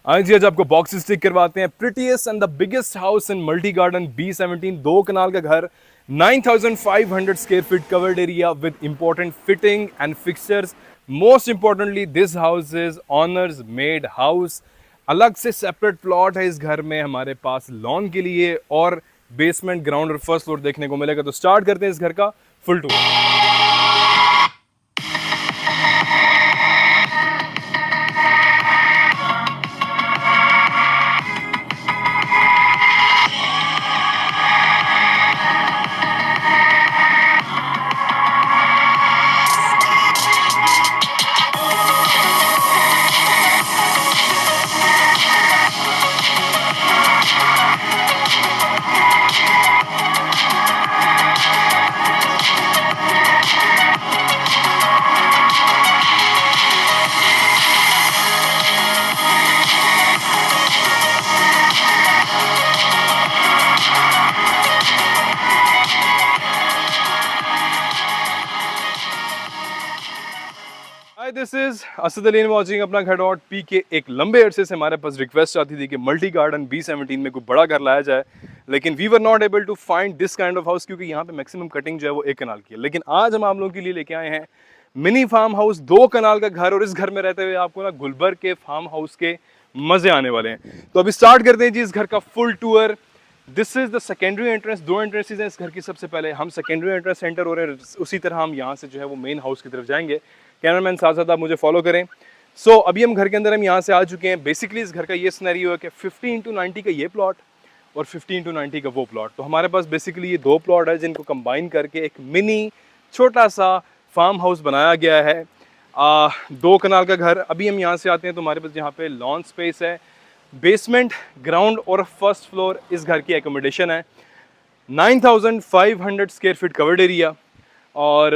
आज जी आज आपको बॉक्सेस स्टिक करवाते हैं। Prettiest and the biggest house in multi garden B17, 2 कनाल का घर, 9,500 square feet covered area with important fitting and fixtures. Most importantly this house is honours made house. अलग से separate plot है इस घर में हमारे पास लॉन के लिए, और बेसमेंट, ग्राउंड और फर्स्ट फ्लोर देखने को मिलेगा। तो स्टार्ट करते हैं इस घर का full tour. Hi, this is Asad Ali watching अपना घर डॉट पी के। एक लंबे अरसे से हमारे पास रिक्वेस्ट आती थी कि मल्टी गार्डन B17 में कोई बड़ा घर लाया जाए, लेकिन we were not able to find this kind of house, क्योंकि यहाँ पे मैक्सिमम कटिंग जो है वो 1 कनाल की है। लेकिन आज हम आप लोगों के लिए लेके आए हैं मिनी फार्म हाउस, 2 कनाल का घर, और इस घर में रहते हुए आपको ना गुलबर्ग के फार्म हाउस के मजे आने वाले हैं। तो अभी स्टार्ट करते हैं जी इस घर का full tour. This is the secondary entrance. 2 entrances हैं इस घर की। सबसे पहले हम सेकेंडरी एंट्रेंस एंटर हो रहे हैं, उसी तरह हम यहाँ से जो है वो मेन हाउस की तरफ जाएंगे। कैमरामैन साथ साथ आप मुझे फॉलो करें। सो अभी हम घर के अंदर हम यहाँ से आ चुके हैं। बेसिकली इस घर का ये सिनेरियो है कि 50x90 का ये प्लॉट और 50x90 का वो प्लॉट। तो हमारे पास बेसिकली ये 2 प्लॉट है जिनको कंबाइन करके एक मिनी छोटा सा फार्म हाउस बनाया गया है। 2 कनाल का घर। अभी हम यहाँ से आते हैं तो हमारे पास यहाँ पे लॉन स्पेस है, बेसमेंट, ग्राउंड और फर्स्ट फ्लोर इस घर की एकोमोडेशन है। 9,500 स्क्वायर फीट कवर्ड एरिया, और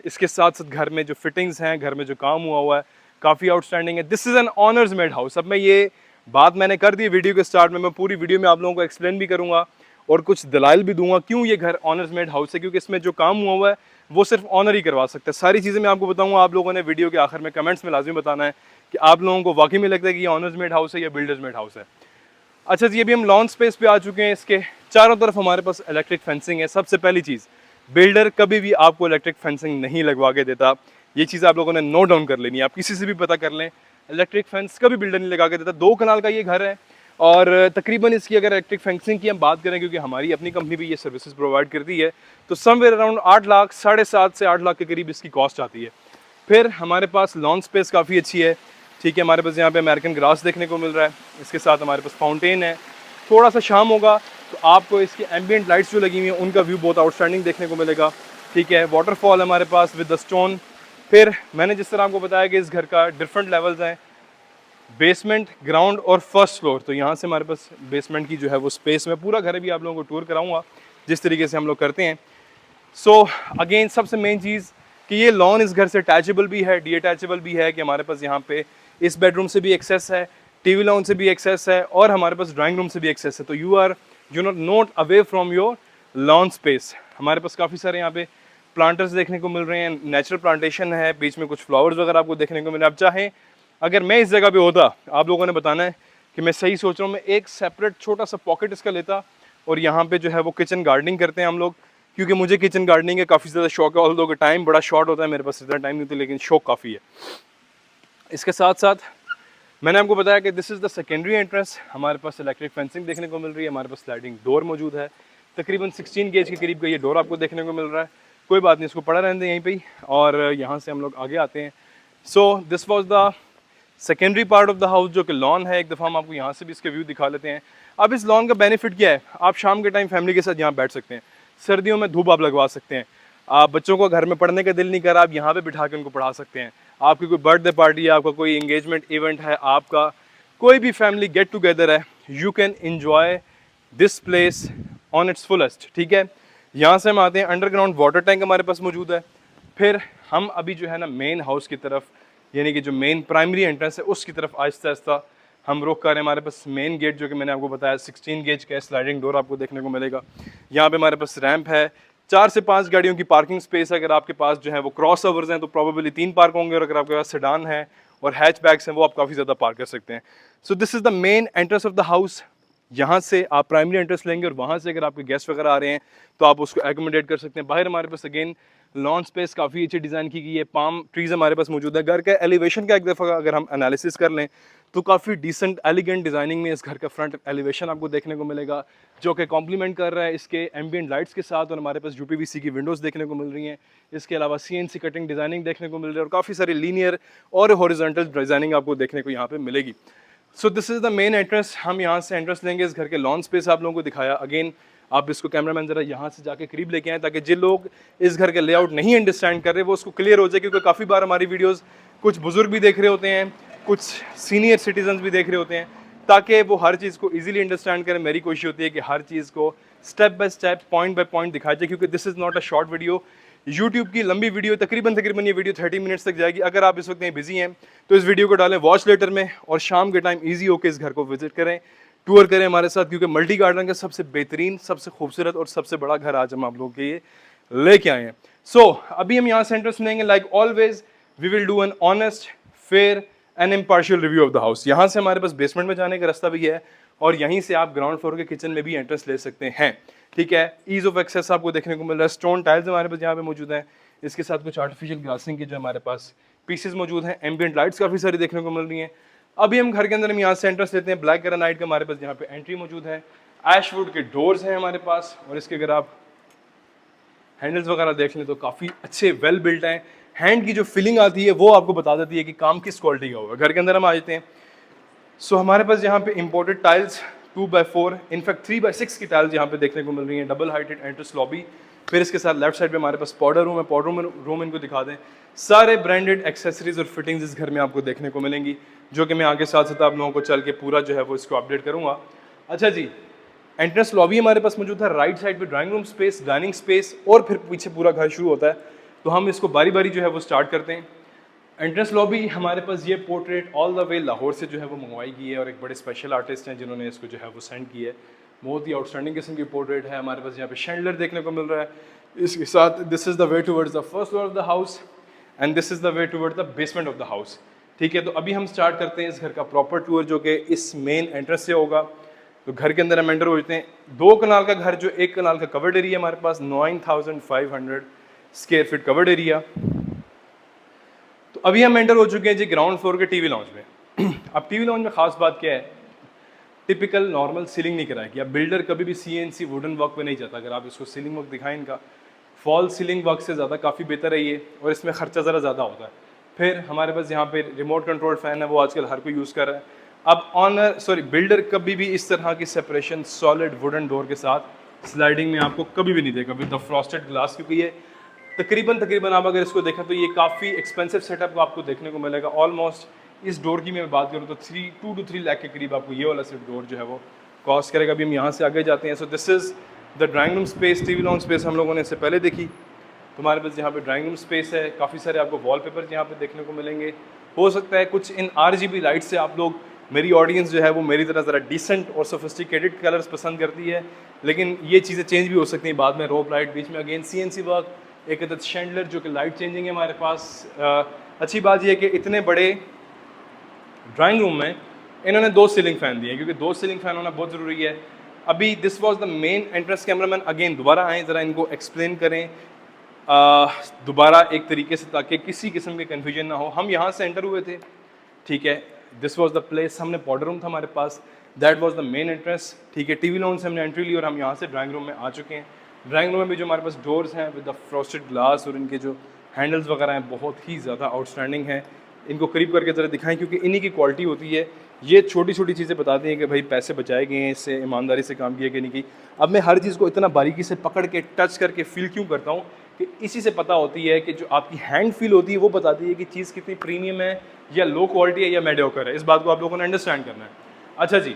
इसके साथ साथ घर में जो फिटिंग्स हैं, घर में जो काम हुआ है काफ़ी आउटस्टैंडिंग है। This is an honours made house. अब मैं ये बात मैंने कर दी वीडियो के स्टार्ट में, मैं पूरी वीडियो में आप लोगों को एक्सप्लेन भी करूँगा और कुछ दलाइल भी दूंगा क्यों ये घर ऑनर्स मेड हाउस है, क्योंकि इसमें जो काम हुआ है वो सिर्फ ऑनर ही करवा सकता है। सारी चीज़ें मैं आपको बताऊँगा। आप लोगों ने वीडियो के आखिर में कमेंट्स में लाजमी बताना है कि आप लोगों को वाकई में लगता है कि ये ऑनर्स मेड हाउस है या बिल्डर्स मेड हाउस है। अच्छा जी, अभी हम लॉन स्पेस पे आ चुके हैं। इसके चारों तरफ हमारे पास इलेक्ट्रिक फेंसिंग है। सबसे पहली चीज़, बिल्डर कभी भी आपको इलेक्ट्रिक फेंसिंग नहीं लगवा के देता। ये चीज़ आप लोगों ने नोट डाउन कर लेनी है, आप किसी से भी पता कर लें, इलेक्ट्रिक फेंस कभी बिल्डर नहीं लगा के देता। 2 कनाल का ये घर है, और तकरीबन इसकी अगर इलेक्ट्रिक फेंसिंग की हम बात करें, क्योंकि हमारी अपनी कंपनी भी ये सर्विसेज प्रोवाइड करती है, तो समवेयर अराउंड 8 लाख, 7.5 से 8 लाख के करीब इसकी कॉस्ट आती है। फिर हमारे पास लॉन स्पेस काफ़ी अच्छी है, ठीक है। हमारे पास यहाँ पे अमेरिकन ग्रास देखने को मिल रहा है। इसके साथ हमारे पास फाउंटेन है। थोड़ा सा शाम होगा तो आपको इसकी एम्बियंट लाइट्स जो लगी हुई हैं उनका व्यू बहुत आउटस्टैंडिंग देखने को मिलेगा, ठीक है। वाटरफॉल हमारे पास विद द स्टोन। फिर मैंने जिस तरह आपको बताया कि इस घर का डिफरेंट लेवल्स हैं, बेसमेंट, ग्राउंड और फर्स्ट फ्लोर। तो यहाँ से हमारे पास बेसमेंट की जो है वो स्पेस में पूरा घर भी आप लोगों को टूर कराऊंगा जिस तरीके से हम लोग करते हैं। सो अगेन सबसे मेन चीज़ कि ये लॉन इस घर से अटैचेबल भी है, डी अटैचेबल भी है, कि हमारे पास यहाँ पे इस बेडरूम से भी एक्सेस है, टीवी लॉन से भी एक्सेस है, और हमारे पास ड्राइंग रूम से भी एक्सेस है। तो you not away from your lawn space. हमारे पास काफ़ी सारे यहाँ पे प्लांटर्स देखने को मिल रहे हैं, नेचुरल प्लांटेशन है, बीच में कुछ फ्लावर्स वगैरह आपको देखने को मिले। आप चाहें, अगर मैं इस जगह पे होता, आप लोगों ने बताना है कि मैं सही सोच रहा हूँ, मैं एक सेपरेट छोटा सा पॉकेट इसका लेता और यहाँ पे जो है वो किचन गार्डनिंग करते हैं हम लोग, क्योंकि मुझे किचन गार्डनिंग का काफ़ी ज़्यादा शौक है। ऑल्दो कि टाइम बड़ा शॉर्ट होता है, मेरे पास इतना टाइम नहीं होता, लेकिन शौक काफ़ी है। इसके साथ साथ मैंने आपको बताया कि this is the secondary entrance. हमारे पास इलेक्ट्रिक फेंसिंग देखने को मिल रही है, हमारे पास स्लाइडिंग डोर मौजूद है। तकरीबन 16 गेज के करीब का ये डोर आपको देखने को मिल रहा है। कोई बात नहीं, इसको पड़ा रहने दें यहीं पे ही, और यहाँ से हम लोग आगे आते हैं। So this was the secondary part of the house, जो कि लॉन है। एक दफ़ा हम आपको यहाँ से भी इसके व्यू दिखा लेते हैं। अब इस लॉन का बेनिफिट क्या है, आप शाम के टाइम फैमिली के साथ यहाँ बैठ सकते हैं, सर्दियों में धूप आप लगवा सकते हैं, आप बच्चों को घर में पढ़ने का दिल नहीं कर रहा, आप यहाँ पे बिठा के उनको पढ़ा सकते हैं। आपकी कोई बर्थडे पार्टी है, आपका कोई एंगेजमेंट इवेंट है, आपका कोई भी फैमिली गेट टुगेदर है, you can enjoy this place on it's fullest, ठीक है। यहाँ से हम आते हैं, अंडरग्राउंड वाटर टैंक हमारे पास मौजूद है। फिर हम अभी जो है ना मेन हाउस की तरफ, यानी कि जो मेन प्राइमरी एंट्रेंस है उसकी तरफ आहिस्ता आहिस्ता हम रुक कर रहे हैं। हमारे पास मेन गेट, जो कि मैंने आपको बताया 16 गेज का स्लाइडिंग डोर आपको देखने को मिलेगा। यहाँ पे हमारे पास रैंप है, 4 से 5 गाड़ियों की पार्किंग स्पेस है। अगर आपके पास जो है वो क्रॉस ओवर्स हैं तो प्रॉबेबली 3 पार्क होंगे, और अगर आपके पास सेडान है और हैचबैक्स हैं वो आप काफ़ी ज़्यादा पार्क कर सकते हैं। So this is the main entrance of the house. यहाँ से आप प्राइमरी एंट्रेंस लेंगे और वहाँ से अगर आपके गेस्ट वगैरह आ रहे हैं तो आप उसको एकोमोडेट कर सकते हैं। बाहर हमारे पास अगेन लॉन स्पेस काफ़ी अच्छी डिज़ाइन की गई है, पाम ट्रीज हमारे पास मौजूद है। घर के एलिवेशन का एक दफ़ा अगर हम एनालिसिस कर लें तो काफ़ी डिसेंट एलिगेंट डिज़ाइनिंग में इस घर का फ्रंट एलिवेशन आपको देखने को मिलेगा, जो कि कॉम्प्लीमेंट कर रहा है इसके एम्बियंट लाइट्स के साथ। और हमारे पास यूपीवीसी की विंडोज़ देखने को मिल रही हैं, इसके अलावा सीएनसी कटिंग डिज़ाइनिंग देखने को मिल रही है और काफ़ी सारी लीनियर और हॉरिजॉन्टल डिज़ाइनिंग आपको देखने को यहाँ पे मिलेगी। सो this is the main entrance. हम यहाँ से एंट्रेंस लेंगे। इस घर के लॉन स्पेस आप लोगों को दिखाया। अगेन आप इसको कैमरामैन ज़रा यहाँ से जाके करीब लेके आएँ ताकि जिन लोग इस घर के लेआउट नहीं अंडरस्टैंड कर रहे वो उसको क्लियर हो जाए, क्योंकि काफ़ी बार हमारी वीडियोज़ कुछ बुजुर्ग भी देख रहे होते हैं, कुछ सीनियर सिटीजन्स भी देख रहे होते हैं, ताकि वो हर चीज़ को ईजिली अंडरस्टैंड करें। मेरी कोशिश होती है कि हर चीज़ को step by step, point by point दिखाया जाए, क्योंकि this is not a short video. YouTube की लंबी वीडियो तकरीबन ये वीडियो 30 मिनट्स तक जाएगी। अगर आप इस वक्त कहीं बिजी हैं तो इस वीडियो को डालें वॉच लेटर में और शाम के टाइम ईजी होकर इस घर को विजिट करें, टूर करें हमारे साथ, क्योंकि मल्टी गार्डन का सबसे बेहतरीन, सबसे खूबसूरत और सबसे बड़ा घर आज हम आप लोगों के लिए लेके आए हैं। सो अभी हम यहाँ से एंट्रेंस लेंगे। Like always we will do an honest, fair and impartial review of the house. यहाँ से हमारे पास बेसमेंट में जाने का रास्ता भी है और यहीं से आप ग्राउंड फ्लोर के किचन में भी एंट्रेंस ले सकते हैं। ठीक है, ईज ऑफ एक्सेस आपको देखने को मिल रहा है। स्टोन टाइल्स हमारे पास यहाँ पे मौजूद हैं, इसके साथ कुछ आर्टिफिशियल ग्लासिंग के जो हमारे पास पीसेस मौजूद हैं। एम्बियंट लाइट्स काफ़ी सारी देखने को मिल रही हैं। अभी हम घर के अंदर हम यहाँ से एंट्रेंस लेते हैं। ब्लैक ग्रेनाइट का हमारे पास यहाँ पे एंट्री मौजूद है। एशवुड के डोर्स हैं हमारे पास और इसके अगर आप हैंडल्स वगैरह देख लें तो काफ़ी अच्छे वेल बिल्ट हैं। हैंड की जो फीलिंग आती है वो आपको बता देती है कि काम किस क्वालिटी का होगा। घर के अंदर हम आ जाते हैं। सो हमारे पास यहाँ पे imported tiles 2x4, in fact 3x6 की टाइल्स यहाँ पे देखने को मिल रही हैं। डबल हाइटेड एंट्रेंस लॉबी, फिर इसके साथ लेफ्ट साइड पे हमारे पास पाउडर रूम है। पाउडर रूम इनको दिखा दें। सारे ब्रांडेड एक्सेसरीज और फिटिंग्स इस घर में आपको देखने को मिलेंगी, जो कि मैं आगे साथ साथ आप लोगों को चल के पूरा जो है वो इसको अपडेट करूँगा। अच्छा जी, एंट्रेंस लॉबी हमारे पास मौजूद है। राइट साइड पे drawing room space, dining space और फिर पीछे पूरा घर शुरू होता है। तो हम इसको बारी बारी जो है वो स्टार्ट करते हैं। एंट्रेंस लॉबी हमारे पास ये portrait all the way Lahore से जो है वो मंगवाई गई है और एक बड़े स्पेशल आर्टिस्ट हैं जिन्होंने इसको जो है वो सेंड की है। बहुत ही आउटस्टैंडिंग किस्म की पोर्ट्रेट है। हमारे पास यहाँ पे शैंडलर देखने को मिल रहा है। इसके साथ this is the way towards the first floor of the house and this is the way towards the basement of the house. ठीक है, तो अभी हम स्टार्ट करते हैं इस घर का प्रॉपर टूर, जो कि इस मेन एंट्रेंस से होगा। तो घर के अंदर हम एंटर हो जाते हैं। 2 कनाल का घर, जो 1 कनाल का कवर्ड एरिया हमारे पास 9500 स्क्वायर फीट कवर्ड एरिया। तो अभी हम एंटर हो चुके हैं जी ग्राउंड फ्लोर के टीवी लॉन्च में। अब टीवी लॉन्च में खास बात क्या है, टिपिकल नॉर्मल सीलिंग नहीं कराएगी। अब बिल्डर कभी भी सीएनसी वुडन वर्क पे नहीं जाता। अगर आप इसको सीलिंग वर्क दिखाएं, इनका फॉल सीलिंग वर्क से ज़्यादा काफ़ी बेहतर है ये, और इसमें खर्चा ज़रा ज़्यादा होता है। फिर हमारे पास यहाँ पे रिमोट कंट्रोल फैन है, वो आजकल हर कोई यूज़ कर रहा है। अब बिल्डर कभी भी इस तरह की सेपरेशन सॉलिड वुडन डोर के साथ स्लाइडिंग में आपको कभी भी नहीं देगा विद द फ्रॉस्टेड ग्लास, क्योंकि ये तकरीबन आप अगर इसको देखें तो ये काफ़ी एक्सपेंसिव सेटअप आपको देखने को मिलेगा। ऑलमोस्ट इस डोर की मैं बात करूँ तो 2 to 3 लाख के करीब आपको ये वाला सिर्फ डोर जो है वो कॉस्ट करेगा। अभी हम यहाँ से आगे जाते हैं। So this is the drawing room space. TV launch space हम लोगों ने इससे पहले देखी। तो हमारे पास यहाँ पे ड्राइंग रूम स्पेस है। काफ़ी सारे आपको वॉलपेपर यहाँ पे देखने को मिलेंगे। हो सकता है कुछ इन RGB लाइट से आप लोग, मेरी ऑडियंस जो है वो मेरी तरह ज़रा डिसेंट और सोफिस्टिकेटेड कलर्स पसंद करती है, लेकिन ये चीज़ें चेंज भी हो सकती हैं बाद में। रोप लाइट, बीच में अगेन CNC वर्क, एक अदद शैंडलर जो कि लाइट चेंजिंग है हमारे पास। अच्छी बात यह है कि इतने बड़े ड्राइंग रूम में इन्होंने 2 सीलिंग फ़ैन दिए हैं, क्योंकि 2 सीलिंग फ़ैन होना बहुत ज़रूरी है। अभी this was the main entrance. Cameraman again दोबारा आएँ, ज़रा इनको एक्सप्लेन करें दोबारा एक तरीके से, ताकि किसी किस्म के कन्फ्यूजन ना हो। हम यहाँ से एंटर हुए थे, ठीक है, दिस वाज द प्लेस। हमने पाउडर रूम था हमारे पास, that was the main entrance. ठीक है, टीवी लॉन्च से हमने एंट्री ली और हम यहाँ से ड्राइंग रूम में आ चुके हैं। ड्राइंग रूम में भी जो हमारे पास डोर्स हैं विद द फ्रॉस्टेड ग्लास और इनके जो हैंडल्स वगैरह हैं बहुत ही ज़्यादा आउटस्टैंडिंग हैं। इनको करीब करके ज़रा दिखाएं, क्योंकि इन्हीं की क्वालिटी होती है। ये छोटी छोटी चीज़ें बताती हैं कि भाई पैसे बचाए गए हैं, इससे ईमानदारी से काम किया गया नहीं की। अब मैं हर चीज़ को इतना बारीकी से पकड़ के टच करके फील क्यों करता हूँ कि इसी से पता होती है कि जो आपकी हैंड फील होती है वो बताती है कि चीज़ कितनी प्रीमियम है या लो क्वालिटी है या मेडियोकर है। इस बात को आप लोगों ने अंडरस्टैंड करना है। अच्छा जी,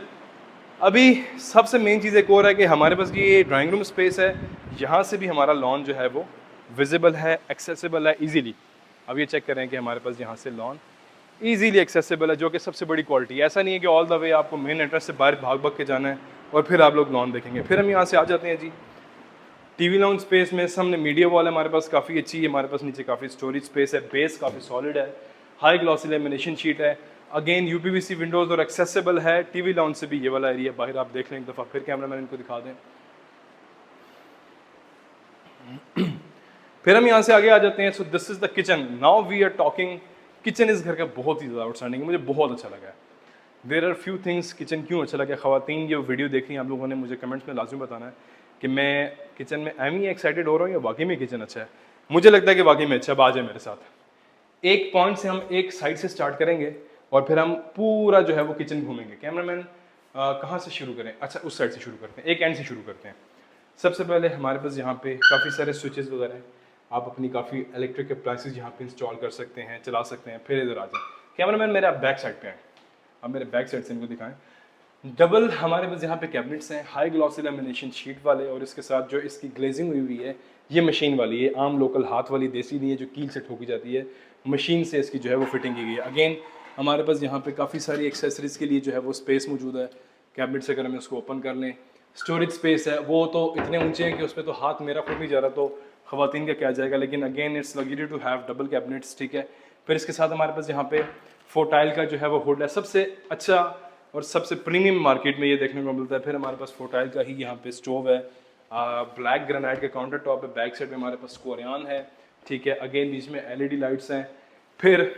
अभी सबसे मेन चीज़ एक और है कि हमारे पास ये ड्राइंग रूम स्पेस है। यहाँ से भी हमारा लॉन जो है वो विजिबल है, एक्सेसिबल है ईजीली। अब ये चेक करें कि हमारे पास यहाँ से लॉन ईजीली एक्सेसिबल है, जो कि सबसे बड़ी क्वालिटी है। ऐसा नहीं है कि ऑल द वे आपको मेन एंट्रेंस से बाहर भाग के जाना है और फिर आप लोग लॉन देखेंगे। फिर हम यहाँ से आ जाते हैं जी टीवी लॉन्च स्पेस में। सामने मीडिया वॉल है हमारे पास, काफ़ी अच्छी है। हमारे पास नीचे काफ़ी स्टोरेज स्पेस है, बेस काफ़ी सॉलिड है। हाई ग्लॉसी लेमिनेशन शीट है, अगेन यूपीवीसी विंडोज़ और एक्सेसिबल है। टीवी लाउंज से भी ये वाला एरिया बाहर आप देख लें एक दफ़ा, फिर कैमरा मैन इनको दिखा दें। फिर हम यहाँ से आगे आ जाते हैं। So this is the kitchen, now we are talking. Kitchen इस घर का बहुत ही ज़्यादा आउटस्टैंडिंग है, मुझे बहुत अच्छा लगा है। There are few things kitchen क्यों अच्छा लगा। ख़वातीन जो वीडियो देख रही हैं आप लोगों ने मुझे कमेंट्स में लाजमी बताना है कि मैं किचन में एम ही एक्साइटेड हो रहा हूँ या वाकई में किचन अच्छा है। मुझे लगता है कि वाकई में अच्छा। अब आ जाए मेरे साथ, एक पॉइंट से हम एक साइड से स्टार्ट करेंगे और फिर हम पूरा जो है वो किचन घूमेंगे। कैमरामैन कहाँ से शुरू करें? अच्छा उस साइड से शुरू करते हैं, एक एंड से शुरू करते हैं। सबसे पहले हमारे पास यहाँ पे काफ़ी सारे स्विचेस वगैरह हैं, आप अपनी काफ़ी इलेक्ट्रिक अप्लाइंसेस यहाँ पे इंस्टॉल कर सकते हैं, चला सकते हैं। फिर इधर आ जाए कैमरामैन, मेरे आप बैक साइड पे हैं, आप मेरे बैक साइड से इनको दिखाएं। डबल हमारे पास यहाँ पे कैबिनेट्स हैं, हाई ग्लॉसी लेमिनेशन शीट वाले, और इसके साथ जो इसकी ग्लेजिंग हुई हुई है ये मशीन वाली है, आम लोकल हाथ वाली देसी नहीं है जो कील से ठोकी जाती है, मशीन से इसकी जो है वो फिटिंग की गई है। अगेन हमारे पास यहाँ पे काफ़ी सारी एक्सेसरीज़ के लिए जो है वो स्पेस मौजूद है। कैबिनेट से अगर हम इसको ओपन कर लें, स्टोरेज स्पेस है, वो तो इतने ऊंचे हैं कि उस पर तो हाथ मेरा खुद नहीं जा रहा, तो ख़वातीन का क्या जाएगा। लेकिन again it's luxury to have double cabinets, ठीक है। फिर इसके साथ हमारे पास यहाँ पे फोटाइल का जो है वो हुड है, सबसे अच्छा और सबसे प्रीमियम मार्केट में ये देखने को मिलता है। फिर हमारे पास फोटाइल का ही यहाँ पे स्टोव है, ब्लैक ग्रेनाइट का काउंटर टॉप है, बैक साइड में हमारे पास कोरियान है, ठीक है। अगेन बीच में एलईडी लाइट्स हैं। फिर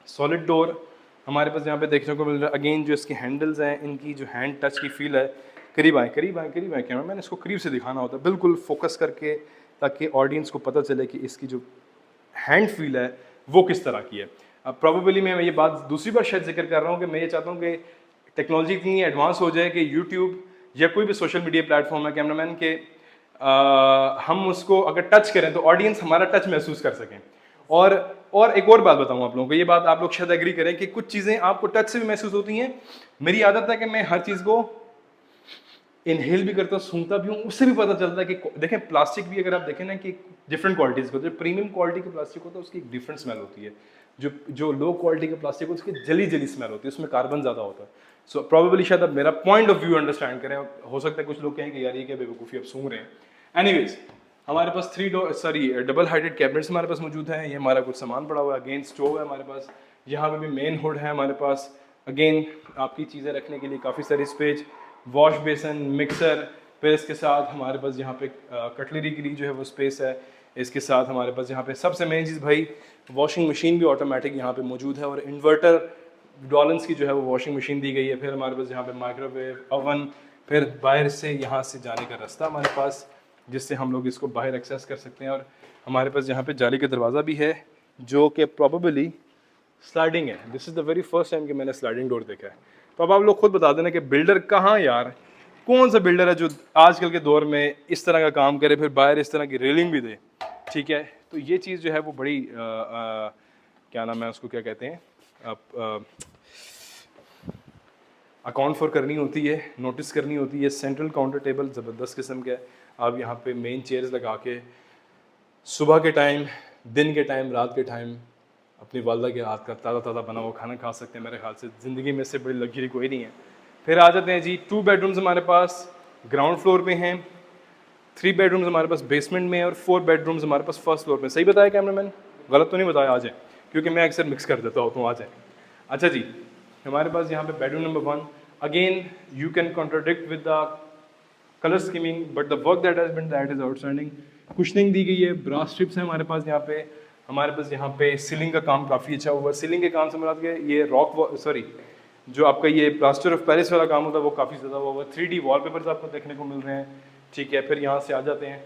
सॉलिड डोर हमारे पास यहाँ पे देखने को मिल रहा है। अगेन जो इसके हैंडल्स हैं, इनकी जो हैंड टच की फील है, करीब आए करीब आए करीब आए कैमरा मैंने इसको करीब से दिखाना होता है, बिल्कुल फोकस करके, ताकि ऑडियंस को पता चले कि इसकी जो हैंड फील है वो किस तरह की है। अब प्रॉबेबली मैं ये बात दूसरी बार शायद जिक्र कर रहा हूँ कि मैं ये चाहता हूँ कि टेक्नोलॉजी इतनी एडवांस हो जाए कि यूट्यूब या कोई भी सोशल मीडिया प्लेटफॉर्म है कैमरामैन के, हम उसको अगर टच करें तो ऑडियंस हमारा टच महसूस कर सकें। और एक और बात बताऊं आप लोगों को, ये बात आप लोग शायद एग्री करें कि कुछ चीज़ें आपको टच से भी महसूस होती हैं। मेरी आदत है कि मैं हर चीज़ को इनहेल भी करता हूँ, सूंघता भी हूँ, उससे भी पता चलता है कि देखें प्लास्टिक भी अगर आप देखें ना कि डिफरेंट क्वालिटीज़ को, जो प्रीमियम क्वालिटी का प्लास्टिक होता है उसकी एक डिफरेंट स्मेल होती है, जो लो क्वालिटी का प्लास्टिक होता है उसकी जली जली स्मेल होती है, उसमें कार्बन ज़्यादा होता है। सो प्रॉबेबली शायद आप मेरा पॉइंट ऑफ व्यू अंडरस्टैंड करें। हो सकता है कुछ लोग कहें कि यार ये क्या बेवकूफ़ी आप सूंघ रहे हैं। एनीवेज हमारे पास डबल हाइटेड कैबिनेट्स हमारे पास मौजूद है। ये हमारा कुछ सामान पड़ा हुआ है। अगेन स्टोव है हमारे पास, यहाँ पे भी मेन हुड है हमारे पास। अगेन आपकी चीज़ें रखने के लिए काफ़ी सारी स्पेस, वॉश बेसन, मिक्सर। फिर इसके साथ हमारे पास यहाँ पे कटलरी के लिए जो है वो स्पेस है। इसके साथ हमारे पास यहाँ पे सबसे मेन चीज़ भाई, वॉशिंग मशीन भी ऑटोमेटिक यहाँ पे मौजूद है, और इन्वर्टर डॉलन्स की जो है वो वॉशिंग मशीन दी गई है। फिर हमारे पास यहाँ पे माइक्रोवेव, ओवन, फिर बाहर से यहाँ से जाने का रास्ता हमारे पास, जिससे हम लोग इसको बाहर एक्सेस कर सकते हैं। और हमारे पास यहाँ पे जाली का दरवाज़ा भी है जो कि प्रोबेबली स्लाइडिंग है। This is the very first time कि मैंने स्लाइडिंग डोर देखा है। तो अब आप लोग खुद बता देना कि बिल्डर कहाँ यार, कौन सा बिल्डर है जो आजकल के दौर में इस तरह का काम करे, फिर बाहर इस तरह की रेलिंग भी दे, ठीक है। तो ये चीज़ जो है वो बड़ी क्या नाम है उसको, क्या कहते हैं, अकाउंट फॉर करनी होती है, नोटिस करनी होती है। सेंट्रल काउंटर टेबल ज़बरदस्त किस्म का है। आप यहाँ पे मेन चेयर्स लगा के सुबह के टाइम, दिन के टाइम, रात के टाइम अपनी वालदा के हाथ का ताज़ा ताज़ा बना हुआ खाना खा सकते हैं। मेरे ख्याल से ज़िंदगी में से बड़ी लग्जरी कोई नहीं है। फिर आ जाते हैं जी, 2 बेडरूम्स हमारे पास ग्राउंड फ्लोर पे हैं, 3 बेडरूम्स हमारे पास बेसमेंट में, और 4 बेडरूम्स हमारे पास फर्स्ट फ्लोर पे। सही बताया कैमरामैन? गलत तो नहीं बताया? आ जाए, क्योंकि मैं अक्सर मिक्स कर देता हूँ, तो आ जाए। अच्छा जी, हमारे पास यहाँ पे bedroom number 1, again you can contradict with the colour scheming, but the work that has been, that is outstanding. Cushioning दी गई है, ब्रास स्ट्रिप्स है हमारे पास यहाँ पे। हमारे पास यहाँ पे सीलिंग का काम काफ़ी अच्छा हुआ है। सीलिंग के काम से मुराद के ये जो आपका ये प्लास्टर ऑफ पेरिस वाला काम होता है वो काफ़ी ज़्यादा हुआ है। 3D वॉलपेपर्स आपको देखने को मिल रहे हैं, ठीक है। फिर यहाँ से आ जाते हैं,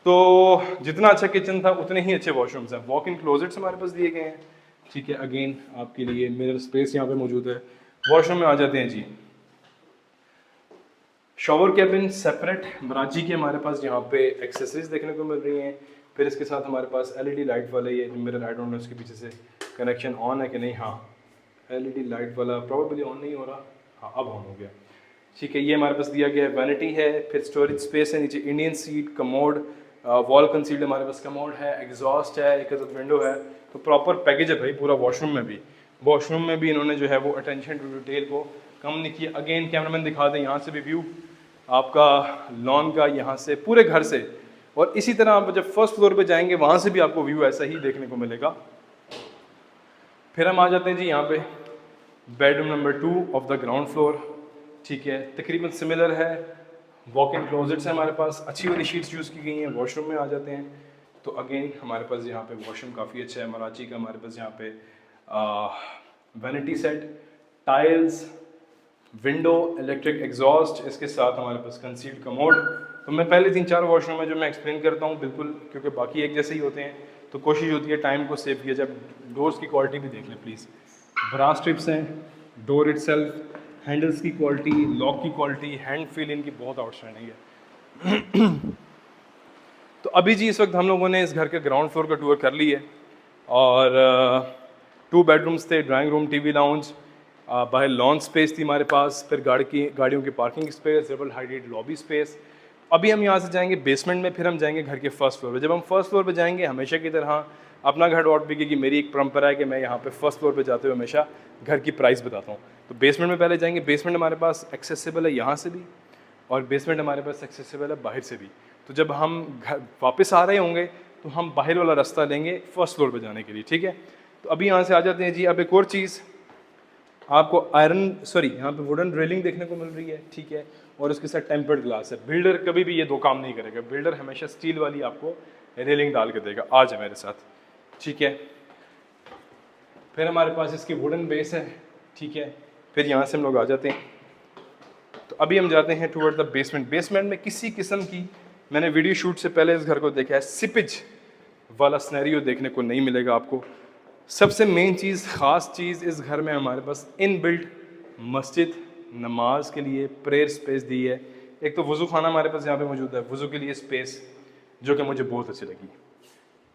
तो जितना अच्छा किचन था उतने ही अच्छे वॉशरूम्स हैं। वॉक इन क्लोजेट्स हमारे पास दिए गए हैं, ठीक है। अगेन आपके लिए मिरर स्पेस यहाँ पे मौजूद है। वॉशरूम में आ जाते हैं जी, शॉवर कैबिन सेपरेट बराची के हमारे पास यहाँ पे एक्सेसरीज देखने को मिल रही हैं। फिर इसके साथ हमारे पास एलईडी लाइट वाला ये मिरर, आई डोंट नो इसके पीछे से कनेक्शन ऑन है कि नहीं। हाँ, एलईडी लाइट वाला प्रॉबेबली ऑन नहीं हो रहा, हाँ अब ऑन हो गया, ठीक है। ये हमारे पास दिया गया है। वैनिटी है, फिर स्टोरेज स्पेस है, नीचे Indian seat, commode, wall concealed हमारे पास कमोड है, एग्जॉस्ट है, एक विंडो है। तो प्रॉपर पैकेज है भाई पूरा। वॉशरूम में भी इन्होंने जो है वो अटेंशन टू डिटेल को कम नहीं किया। अगेन कैमरामैन दिखा दें, यहाँ से भी व्यू आपका लॉन का, यहाँ से पूरे घर से। और इसी तरह आप जब फर्स्ट फ्लोर पे जाएंगे वहाँ से भी आपको व्यू ऐसा ही देखने को मिलेगा। फिर हम आ जाते हैं जी यहाँ पे bedroom number 2 of the ground floor. ठीक है, तकरीबन सिमिलर है। वॉक इन क्लोजेट्स है हमारे पास, अच्छी वाली शीट्स यूज़ की गई हैं। वॉशरूम में आ जाते हैं तो अगेन हमारे पास यहाँ पे वॉशरूम काफ़ी अच्छा है मराची का। हमारे पास यहाँ पे vanity set, tiles, window, electric exhaust, इसके साथ हमारे पास कंसील्ड कमोड। तो मैं पहले 3-4 वॉशरूम है जो मैं एक्सप्लेन करता हूँ बिल्कुल, क्योंकि बाकी एक जैसे ही होते हैं तो कोशिश होती है टाइम को सेव किया जाए। डोर्स की क्वालिटी भी देख लें प्लीज़। ब्रास स्ट्रिप्स हैं, डोर इटसेल्फ, हैंडल्स की क्वालिटी, लॉक की क्वालिटी, हैंड फील इनकी बहुत आउटस्टैंडिंग है। तो अभी जी इस वक्त हम लोगों ने इस घर के ग्राउंड फ्लोर का टूर कर लिया है और 2 बेडरूम्स थे, ड्राइंग रूम, टीवी लाउंज, बाहर लॉन स्पेस थी हमारे पास, फिर गाड़ियों की parking space, double heighted lobby space. अभी हम यहाँ से जाएंगे बेसमेंट में, फिर हम जाएंगे घर के फर्स्ट फ्लोर पे। जब हम फर्स्ट फ्लोर पे जाएंगे, हमेशा की तरह अपना घर डॉट भी की मेरी एक परंपरा है कि मैं यहाँ पे फर्स्ट फ्लोर पे जाते हुए हमेशा घर की प्राइस बताता हूँ। तो बेसमेंट में पहले जाएंगे। बेसमेंट हमारे पास एक्सेसिबल है यहाँ से भी और बेसमेंट हमारे पास एक्सेसिबल है बाहर से भी। तो जब हम घर वापस आ रहे होंगे तो हम बाहर वाला रास्ता लेंगे फर्स्ट फ्लोर पे जाने के लिए। ठीक है, तो अभी यहाँ से आ जाते हैं जी। अब एक और चीज़ आपको यहाँ पे वुडन रेलिंग देखने को मिल रही है। ठीक है, और उसके साथ टेम्पर्ड ग्लास है। बिल्डर कभी भी ये 2 काम नहीं करेगा, बिल्डर हमेशा स्टील वाली आपको रेलिंग डाल के देगा। आ जाए मेरे साथ। ठीक है, फिर हमारे पास इसकी वुडन बेस है। ठीक है, फिर यहाँ से हम लोग आ जाते हैं। तो अभी हम जाते हैं टूवर्ड द बेसमेंट। बेसमेंट में किसी किस्म की, मैंने वीडियो शूट से पहले इस घर को देखा है, सिपेज वाला सिनेरियो देखने को नहीं मिलेगा आपको। सबसे मेन चीज़, ख़ास चीज़, इस घर में हमारे पास इन बिल्ट मस्जिद, नमाज के लिए प्रेयर स्पेस दी है। एक तो वज़ू खाना हमारे पास यहाँ पे मौजूद है, वज़ू के लिए स्पेस, जो कि मुझे बहुत अच्छी लगी,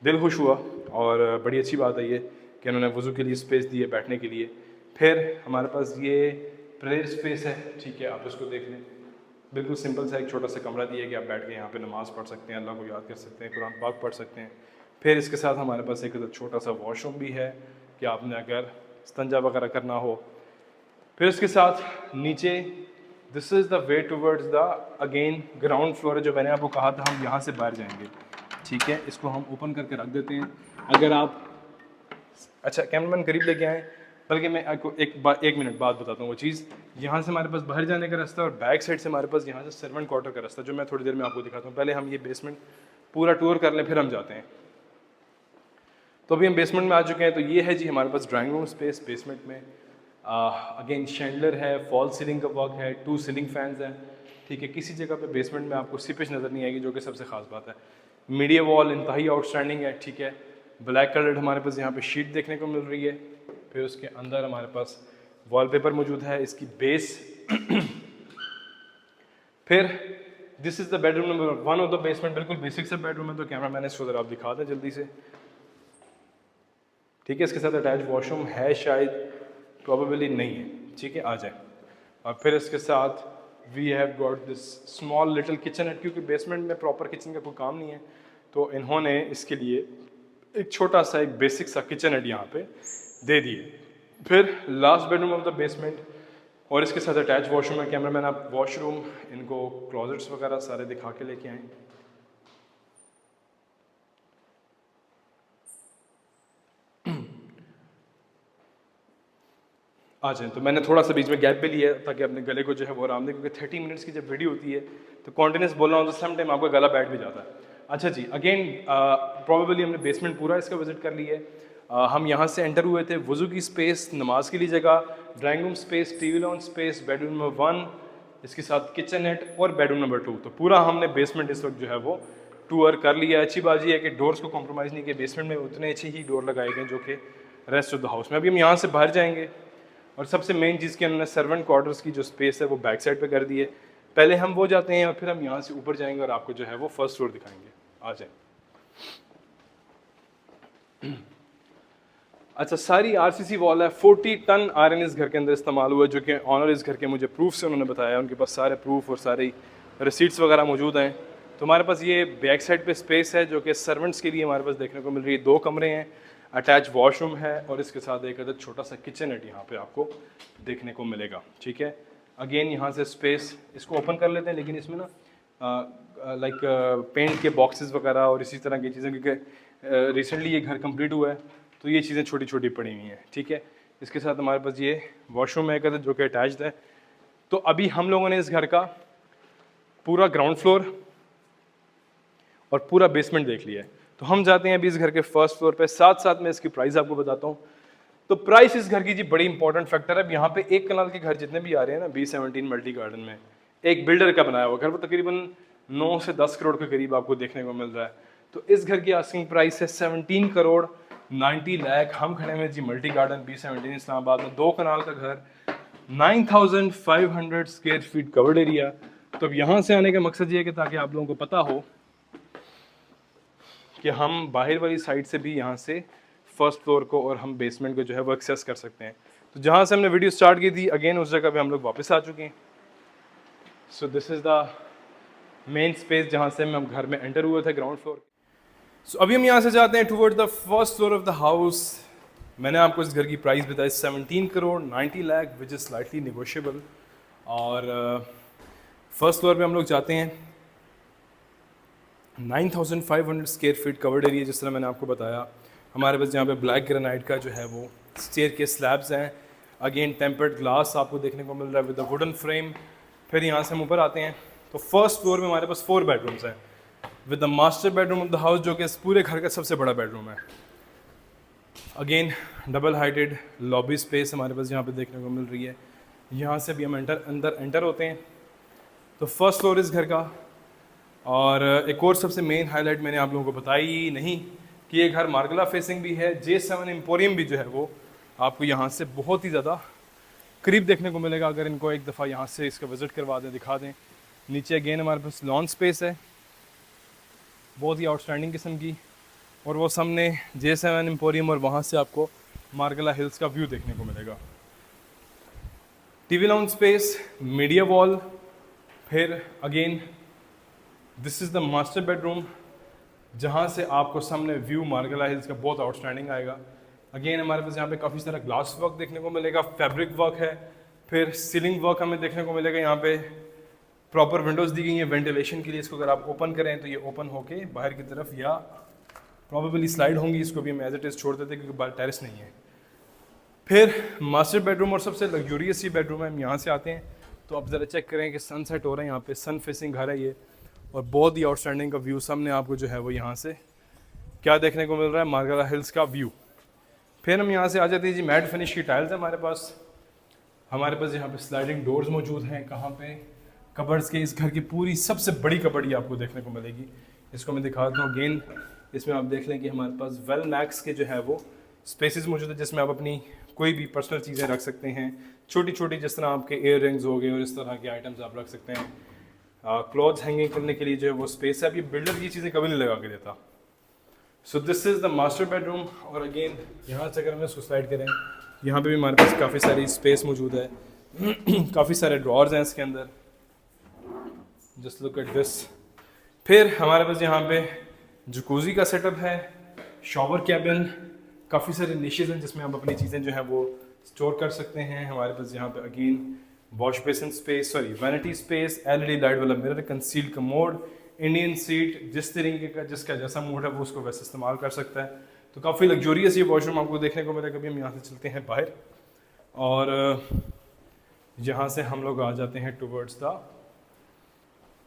दिल खुश हुआ और बड़ी अच्छी बात है ये कि उन्होंने वज़ू के लिए स्पेस दी है बैठने के लिए। फिर हमारे पास ये प्रेयर स्पेस है। ठीक है, आप इसको देख लें, बिल्कुल सिंपल सा एक छोटा सा कमरा दिया है कि आप बैठ के यहाँ पे नमाज़ पढ़ सकते हैं, अल्लाह को याद कर सकते हैं, कुरान पाक पढ़ सकते हैं। फिर इसके साथ हमारे पास एक छोटा सा वॉशरूम भी है कि आपने अगर इस्तंजा वगैरह करना हो। फिर इसके साथ नीचे, this is the way towards the again ground floor है, जो मैंने आपको कहा था हम यहाँ से बाहर जाएंगे। ठीक है, इसको हम ओपन करके रख देते हैं। अगर आप, अच्छा कैमरामैन करीब लेके आए, बल्कि मैं आपको एक मिनट बाद बताता हूँ वो चीज़। यहाँ से हमारे पास बाहर जाने का रास्ता और बैक साइड से हमारे पास यहाँ से सर्वेंट क्वार्टर का रास्ता, जो मैं थोड़ी देर में आपको दिखाता हूँ। पहले हम ये बेसमेंट पूरा टूर कर लें, फिर हम जाते हैं। तो अभी हम बेसमेंट में आ चुके हैं। तो ये है जी हमारे पास ड्राइंग रूम स्पेस बेसमेंट में। अगेन शैंडलर है, फॉल सीलिंग का वर्क है, 2 सीलिंग फैंस हैं। ठीक है, किसी जगह पे बेसमेंट में आपको सीपेज नज़र नहीं आएगी, जो कि सबसे खास बात है। मीडिया वॉल इंतहाई आउटस्टैंडिंग है। ठीक है, ब्लैक कलर्ड हमारे पास यहाँ पे शीट देखने को मिल रही है। फिर उसके अंदर हमारे पास वॉलपेपर मौजूद है, इसकी बेस। फिर this is the bedroom number 1 of the basement. बिल्कुल बेसिक सा बेडरूम है, तो कैमरा मैन इसको ज़रा आप दिखा दें जल्दी से। ठीक है, इसके साथ अटैच वॉशरूम है शायद, प्रोबेबली नहीं है। ठीक है, आ जाए। और फिर इसके साथ we have got this small little kitchen है, क्योंकि बेसमेंट में प्रॉपर किचन का कोई काम नहीं है, तो इन्होंने इसके लिए एक छोटा सा एक बेसिक सा किचन है यहाँ पे दे दिए। फिर last bedroom of the basement और इसके साथ अटैच वॉशरूम है। कैमरामैन आप वॉशरूम, इनको क्लोजेट्स वगैरह सारे दिखा के लेके आए। आ जाए। तो मैंने थोड़ा सा बीच में गैप भी लिया ताकि अपने गले को जो है वो आराम दे, क्योंकि 30 मिनट्स की जब वीडियो होती है तो कॉन्टिन्यूस बोलना हो तो सम टाइम आपका गला बैठ भी जाता है। अच्छा जी, अगेन प्रॉबेबली हमने बेसमेंट पूरा इसका विजिट कर लिया है। हम यहाँ से एंटर हुए थे। वज़ू की स्पेस, नमाज के लिए जगह, drawing room space, TV launch space, bedroom number 1, इसके साथ किचन नेट और बेडरूम नंबर 2। तो पूरा हमने बेसमेंट इस वक्त जो है वो टूर कर लिया। अच्छी बात यह है कि डोर्स को कॉम्प्रोमाइज़ नहीं किया, बेसमेंट में उतने अच्छे ही डोर लगाए गए जो कि रेस्ट ऑफ द हाउस में। अभी हम यहाँ से बाहर जाएंगे और सबसे मेन चीज़ की उन्होंने सर्वेंट क्वार्टर्स की जो स्पेस है वो बैक साइड पे कर दी है। पहले हम वो जाते हैं और फिर हम यहाँ से ऊपर जाएंगे और आपको जो है वो फर्स्ट फ्लोर दिखाएंगे। आ जाए। अच्छा, सारी आरसीसी वॉल है। 40 टन आयरन इस घर के अंदर इस्तेमाल हुआ, जो कि ऑनर इस घर के मुझे प्रूफ से उन्होंने बताया। उनके पास सारे प्रूफ और सारी रिसीट्स वगैरह मौजूद हैं। तो हमारे पास ये बैक साइड पे स्पेस है जो कि सर्वेंट्स के लिए हमारे पास देखने को मिल रही है। 2 कमरे हैं, अटैच वॉशरूम है और इसके साथ एक अदर छोटा सा किचन है यहाँ पे आपको देखने को मिलेगा। ठीक है, अगेन यहाँ से स्पेस, इसको ओपन कर लेते हैं, लेकिन इसमें ना लाइक पेंट के बॉक्सेस वगैरह और इसी तरह की चीज़ें, क्योंकि रिसेंटली ये घर कंप्लीट हुआ है तो ये चीज़ें छोटी छोटी पड़ी हुई हैं, ठीक है। इसके साथ हमारे पास ये वॉशरूम है जो कि अटैच्ड है। तो अभी हम लोगों ने इस घर का पूरा ग्राउंड फ्लोर और पूरा बेसमेंट देख लिया है। तो हम जाते हैं अभी इस घर के फर्स्ट फ्लोर पे, साथ साथ मैं इसकी प्राइस आपको बताता हूँ। तो प्राइस इस घर की जी बड़ी इंपॉर्टेंट फैक्टर है। अब यहाँ पे एक कनाल के घर जितने भी आ रहे हैं ना B17 मल्टी गार्डन में, एक बिल्डर का बनाया हुआ घर, वो तकरीबन 9 से 10 करोड़ के करीब आपको देखने को मिल रहा है। तो इस घर की आस्किंग प्राइस है 17 करोड़ 90 लाख। हम खड़े हैं जी मल्टी गार्डन B17 इस्लामाबाद में, 2 कनाल का घर, 9500 स्क्वायर फीट कवर्ड एरिया। तो अब यहाँ से आने का मकसद ये है कि ताकि आप लोगों को पता हो कि हम बाहर वाली साइड से भी यहाँ से फर्स्ट फ्लोर को और हम बेसमेंट को जो है वो एक्सेस कर सकते हैं। तो जहाँ से हमने वीडियो स्टार्ट की थी, अगेन उस जगह पे हम लोग वापस आ चुके हैं। So this is the main space जहाँ से हम घर में एंटर हुए थे, ग्राउंड फ्लोर। सो अभी हम यहाँ से जाते हैं toward the first floor of the house. मैंने आपको इस घर की प्राइस बताई 17 crore 90 lakh which is slightly negotiable. और फर्स्ट फ्लोर पे हम लोग जाते हैं, 9500 स्क्वायर फीट कवर्ड एरिया, जिस तरह मैंने आपको बताया। हमारे पास यहाँ पे ब्लैक ग्रेनाइट का जो है वो स्टेयर के स्लैब्स हैं, अगेन टेम्पर्ड ग्लास आपको देखने को मिल रहा है विद द वुडन फ्रेम। फिर यहाँ से हम ऊपर आते हैं तो फर्स्ट फ्लोर में हमारे पास 4 बेडरूम्स हैं with the master bedroom of the house, जो कि इस पूरे घर का सबसे बड़ा बेडरूम है। Again double heighted lobby space हमारे पास यहाँ पे देखने को मिल रही है। यहाँ से भी हम अंदर एंटर होते हैं तो फर्स्ट फ्लोर इस घर का। और एक और सबसे मेन हाईलाइट मैंने आप लोगों को बताई नहीं कि ये घर मार्गला फेसिंग भी है। J7 एम्पोरियम भी जो है वो आपको यहाँ से बहुत ही ज़्यादा करीब देखने को मिलेगा, अगर इनको एक दफ़ा यहाँ से इसका विज़िट करवा दें, दिखा दें। नीचे अगेन हमारे पास लॉन स्पेस है बहुत ही आउटस्टैंडिंग किस्म की, और वो सामने J7 एम्पोरियम और वहाँ से आपको मार्गला हिल्स का व्यू देखने को मिलेगा। TV lounge space, media wall. फिर again this is the master bedroom, जहाँ से आपको सामने व्यू मार्गला हिल्स का बहुत आउटस्टैंडिंग आएगा। अगेन हमारे पास यहाँ पे काफ़ी सारा ग्लास वर्क देखने को मिलेगा, फैब्रिक वर्क है, फिर सीलिंग वर्क हमें देखने को मिलेगा। यहाँ पे प्रॉपर विंडोज़ दी गई हैं वेंटिलेशन के लिए। इसको अगर आप ओपन करें तो ये ओपन होके बाहर की तरफ या प्रॉबेबली स्लाइड होंगी, इसको भी हम एज इट इज़ छोड़ देते क्योंकि बाहर टेरेस नहीं है। फिर मास्टर बेडरूम और सबसे लग्जूरियस ये बेडरूम है। हम यहाँ से आते हैं तो आप ज़रा चेक करें कि सनसेट हो रहा है, यहाँ पे सन फेसिंग घर है ये, और बहुत ही आउटस्टैंडिंग का व्यू सामने आपको जो है वो यहाँ से क्या देखने को मिल रहा है, मार्गला हिल्स का व्यू। फिर हम यहाँ से आ जाते हैं जी, मैट फिनिश की टाइल्स है हमारे पास। यहाँ पे स्लाइडिंग डोर्स मौजूद हैं। कहाँ पे? कबर्ड्स के। इस घर की पूरी सबसे बड़ी कबर्ड ये आपको देखने को मिलेगी। इसको मैं दिखाता हूँ अगेन। इसमें आप देख लें कि हमारे पास वेल मैक्स के जो है वो स्पेसेस मौजूद है, जिसमें आप अपनी कोई भी पर्सनल चीज़ें रख सकते हैं, छोटी छोटी, जिस तरह आपके इयर रिंग्स हो गए और इस तरह के आइटम्स आप रख सकते हैं। क्लॉथ्स हैंगिंग करने के लिए जो है वो स्पेस है। अब ये बिल्डर ये चीज़ें कभी नहीं लगा के देता। सो this is the master bedroom. और अगेन यहाँ से अगर हम इसको स्लाइड करें, यहाँ पे भी हमारे पास काफ़ी सारी स्पेस मौजूद है काफ़ी सारे ड्रॉर्स हैं इसके अंदर, जस्ट लुक एट दिस। फिर हमारे पास यहाँ पे जकूज़ी का सेटअप है, शॉवर कैबिन, काफ़ी सारे निशेज हैं जिसमें आप अपनी चीज़ें जो हैं वो स्टोर कर सकते हैं। हमारे पास यहाँ पे again wash basin space, sorry vanity space, LED light वाला mirror, concealed commode, Indian seat, जिस तरीके का जिसका जैसा मूड है वो उसको वैसे इस्तेमाल कर सकता है। तो काफ़ी लग्जूरियस ये वॉशरूम आपको देखने को मिलेगा। कभी हम यहाँ से चलते हैं बाहर और यहाँ से हम लोग आ जाते हैं towards the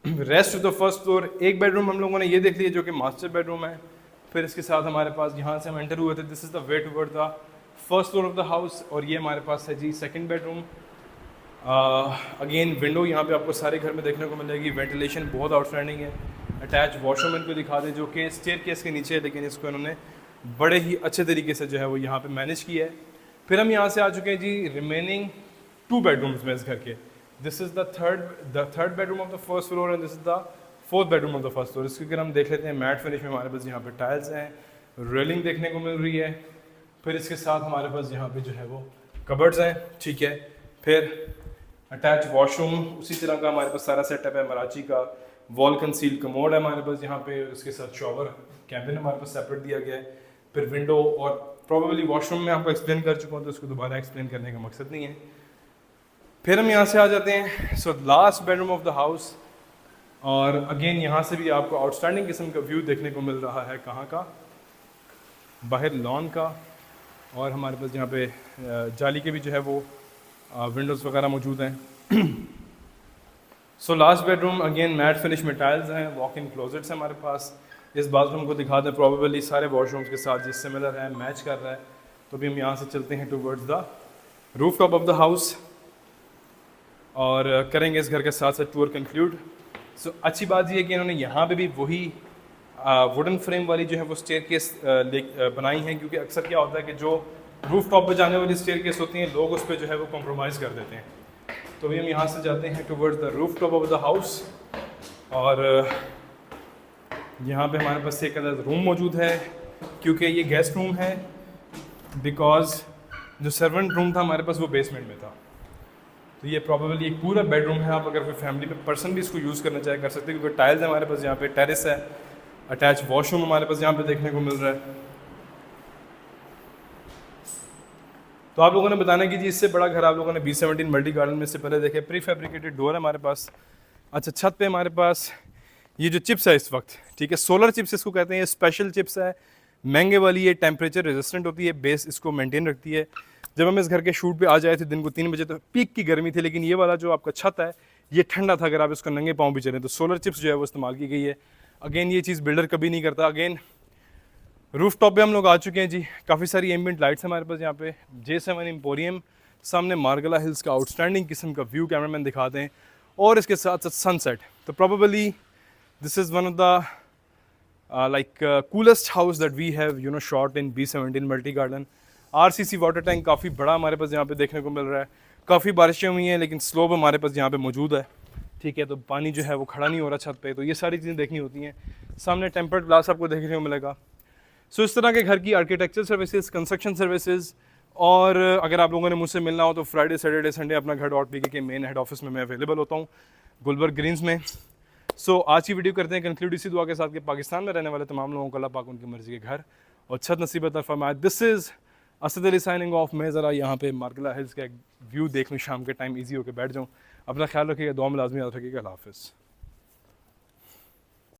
rest of the first floor. एक बेडरूम हम लोगों ने ये देख लिया जो कि मास्टर बेडरूम है। फिर इसके साथ हमारे पास यहाँ से हम एंटर हुए थे, this is the way toward the first floor of the house. और ये हमारे पास है जी सेकंड बेडरूम। अगेन विंडो यहाँ पे आपको सारे घर में देखने को मिलेगी। वेंटिलेशन बहुत आउटस्टैंडिंग है। अटैच वॉशरूम इनको दिखा दें जो कि स्टेयर केस के नीचे है, लेकिन इसको इन्होंने बड़े ही अच्छे तरीके से जो है वो यहाँ पे मैनेज किया है। फिर हम यहाँ से आ चुके हैं जी रिमेनिंग 2 बेडरूम्स में इस घर के। This is the third bedroom of the first floor and this is the 4th bedroom of the first floor. इसके अगर हम देख लेते हैं मैट फिनिश में हमारे पास यहाँ पे टाइल्स हैं, रेलिंग देखने को मिल रही है। फिर इसके साथ हमारे पास यहाँ पे जो है वो कबर्ड्स हैं, ठीक है। फिर अटैच वॉशरूम उसी तरह का हमारे पास सारा सेटअप है, मराची का। वॉल कंसील कमोड है हमारे पास यहाँ पे, उसके साथ शॉवर कैबिन हमारे पास सेपरेट दिया गया है। फिर विंडो और प्रॉबेबली वॉशरूम में आपको एक्सप्लेन कर चुका हूँ तो उसको दोबारा एक्सप्लेन करने का मकसद नहीं है। फिर हम यहाँ से आ जाते हैं so last bedroom of the house. और अगेन यहाँ से भी आपको आउटस्टैंडिंग किस्म का व्यू देखने को मिल रहा है। कहाँ का? बाहर लॉन का। और हमारे पास यहाँ पे जाली के भी जो है वो विंडोज़ वगैरह मौजूद हैं। So last bedroom again matte finish में टाइल्स हैं, वॉक इन क्लोजेट्स हैं हमारे पास। इस बाथरूम को दिखा दें, प्रॉबेबली सारे वॉशरूम्स के साथ ये सिमिलर है, मैच कर रहा है। तो अभी हम यहाँ से चलते हैं towards the roof top of the house और करेंगे इस घर के साथ साथ टूर कंक्लूड। सो अच्छी बात यह है कि इन्होंने यहाँ पे भी वही वुडन फ्रेम वाली जो है वो स्टेयरकेस बनाई है, क्योंकि अक्सर क्या होता है कि जो रूफ टॉप पे जाने वाली स्टेयरकेस होती हैं लोग उस पर जो है वो कॉम्प्रोमाइज़ कर देते हैं। तो अभी हम यहाँ से जाते हैं towards the roof top of the house और यहाँ पे हमारे पास एक अलग रूम मौजूद है, क्योंकि ये गेस्ट रूम है, बिकॉज जो सर्वेंट रूम था हमारे पास वो बेसमेंट में था। तो ये प्रॉबेबली एक पूरा बेडरूम है। आप अगर कोई फैमिली में पर्सन भी इसको यूज़ करना चाहे कर सकते हैं, क्योंकि टाइल्स हमारे पास यहाँ पे, टेरेस है, अटैच वॉशरूम हमारे पास यहाँ पे देखने को मिल रहा है। तो आप लोगों ने बताना कि जी इससे बड़ा घर आप लोगों ने B17 मल्टी गार्डन में से पहले देखे। प्री फैब्रिकेटेड डोर है हमारे पास। अच्छा, छत पे हमारे पास ये जो चिप्स है इस वक्त, ठीक है, सोलर चिप्स इसको कहते हैं। ये स्पेशल चिप्स है, महंगे वाली, ये टेम्परेचर रेजिस्टेंट होती है, बेस इसको मेंटेन रखती है। जब हम इस घर के शूट पे आ जाए थे दिन को 3 बजे तो पीक की गर्मी थी, लेकिन ये वाला जो आपका छत है ये ठंडा था अगर आप इसको नंगे पाँव भी चलें तो। सोलर चिप्स जो है वो इस्तेमाल की गई है। अगेन ये चीज़ बिल्डर कभी नहीं करता। अगेन रूफ टॉप पे हम लोग आ चुके हैं जी। काफ़ी सारी एम्बिएंट लाइट्स हमारे पास यहाँ पे। J7 एम्पोरियम, सामने मार्गला हिल्स का आउटस्टैंडिंग किस्म का व्यू कैमरामैन दिखाते हैं, और इसके साथ साथ सनसेट। तो probably this is one of the coolest house that we have shot in B17 multi garden. RCC water tank काफ़ी बड़ा हमारे पास यहाँ पे देखने को मिल रहा है। काफ़ी बारिशें हुई हैं लेकिन स्लोप हमारे पास यहाँ पे मौजूद है, ठीक है, तो पानी जो है वो खड़ा नहीं हो रहा छत पे। तो ये सारी चीज़ें देखनी होती हैं। सामने टेम्पर्ड ग्लास आपको देखने को मिलेगा। सो इस तरह के घर की आर्किटेक्चर सर्विसेज, कंस्ट्रक्शन सर्विसेज, और अगर आप लोगों ने मुझसे मिलना हो तो फ्राइडे सैटरडे संडे अपना घर .pk के मेन हेड ऑफिस में मैं अवेलेबल होता हूँ, गुलबर्ग ग्रीन्स में। सो आज की वीडियो करते हैं कंक्लूड इसी दुआ के साथ कि पाकिस्तान में रहने वाले तमाम लोगों को अल्लाह पाक उनकी मर्जी के घर और छत नसीब अता फरमाए। This is Asad Ali signing off. मैं ज़रा यहाँ पे मार्गला हिल्स का एक व्यू देख लूँ शाम के टाइम, ईजी होकर बैठ जाऊँ। अपना ख्याल रखिएगा, दुआ में लाजमी याद रखिएगा। अल्लाह हाफ़िज़।